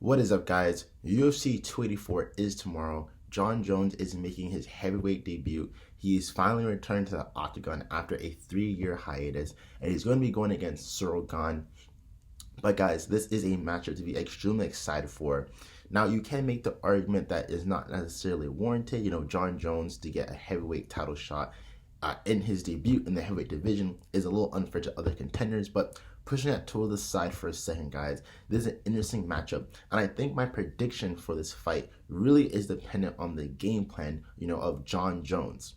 What is up, guys? UFC 284 is tomorrow. Jon Jones is making his heavyweight debut. He is finally returned to the octagon after a 3-year hiatus, and he's going to be going against Cyril Gane. But guys, this is a matchup to be extremely excited for. Now, you can make the argument that is not necessarily warranted. Jon Jones to get a heavyweight title shot in his debut in the heavyweight division is a little unfair to other contenders, but pushing that to the side for a second, guys, this is an interesting matchup, and I think my prediction for this fight really is dependent on the game plan, of Jon Jones.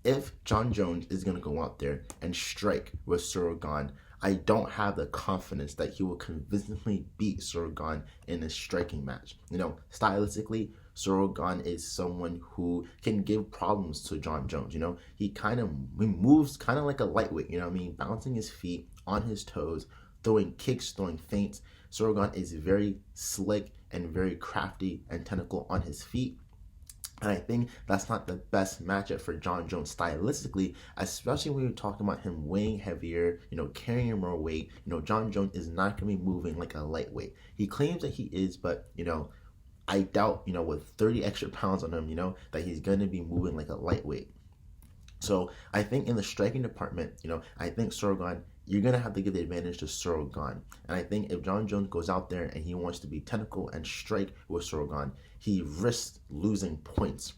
If Jon Jones is going to go out there and strike with Cyril Gane, I don't have the confidence that he will convincingly beat Cyril Gane in a striking match. Stylistically, Cyril Gane is someone who can give problems to Jon Jones. He moves kind of like a lightweight, bouncing his feet on his toes, throwing kicks, throwing feints. Cyril Gane is very slick and very crafty and technical on his feet. And I think that's not the best matchup for Jon Jones stylistically, especially when you're talking about him weighing heavier, carrying more weight. Jon Jones is not going to be moving like a lightweight. He claims that he is, but, I doubt, with 30 extra pounds on him, that he's going to be moving like a lightweight. So I think in the striking department, I think Cyril Gane, you're going to have to give the advantage to Cyril Gane. And I think if Jon Jones goes out there and he wants to be technical and strike with Cyril Gane, he risks losing points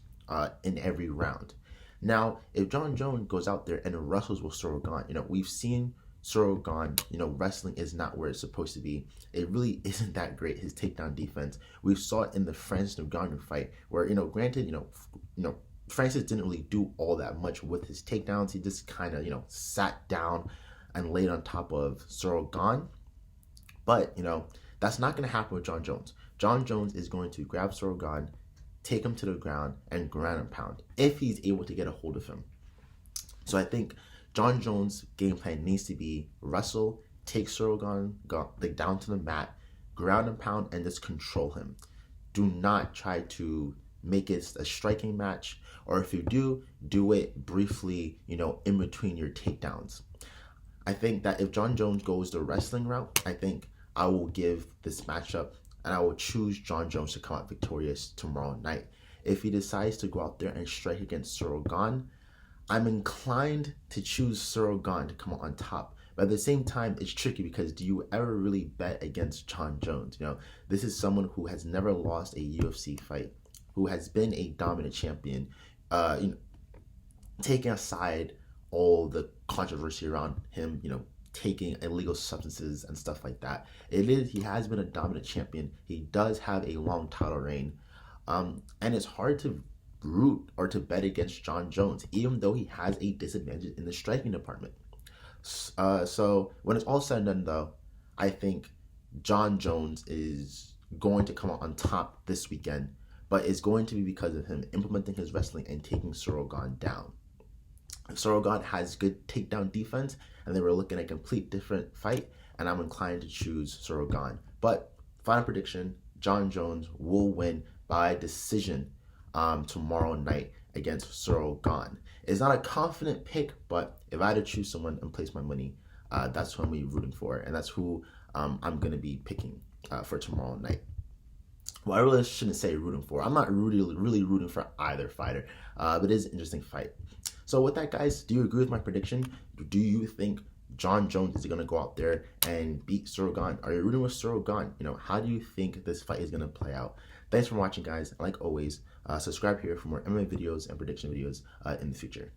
in every round. Now, if Jon Jones goes out there and wrestles with Cyril Gane, we've seen Cyril Gane, wrestling is not where it's supposed to be. It really isn't that great, his takedown defense. We saw it in the Francis Ngannou fight where, granted, Francis didn't really do all that much with his takedowns. He just kind of, sat down and laid on top of Cyril Gane. But, that's not going to happen with Jon Jones. Jon Jones is going to grab Cyril Gane, take him to the ground, and ground and pound if he's able to get a hold of him. So I think Jon Jones' game plan needs to be wrestle, take Cyril Gane down to the mat, ground and pound, and just control him. Do not try to make it a striking match, or if you do it briefly, in between your takedowns. I think that if Jon Jones goes the wrestling route, I think I will give this matchup and I will choose Jon Jones to come out victorious tomorrow night. If he decides to go out there and strike against Cyril Gane, I'm inclined to choose Cyril Gane to come out on top. But at the same time, it's tricky because do you ever really bet against Jon Jones? This is someone who has never lost a UFC fight, who has been a dominant champion, taking aside all the controversy around him, taking illegal substances and stuff like that. He has been a dominant champion. He does have a long title reign. And it's hard to root or to bet against Jon Jones, even though he has a disadvantage in the striking department. So when it's all said and done, though, I think Jon Jones is going to come out on top this weekend, but it's going to be because of him implementing his wrestling and taking Cyril Gane down. Cyril Gane has good takedown defense, and they were looking at a complete different fight, and I'm inclined to choose Cyril Gane. But final prediction, Jon Jones will win by decision tomorrow night against Cyril Gane. It's not a confident pick, but if I had to choose someone and place my money, that's who I'm going to be rooting for, and that's who I'm going to be picking for tomorrow night. Well, I really shouldn't say rooting for. I'm not really rooting for either fighter, but it is an interesting fight. So with that, guys, do you agree with my prediction? Do you think Jon Jones is going to go out there and beat Cyril Gane? Are you rooting with Cyril Gane? How do you think this fight is going to play out? Thanks for watching, guys. Like always, subscribe here for more MMA videos and prediction videos in the future.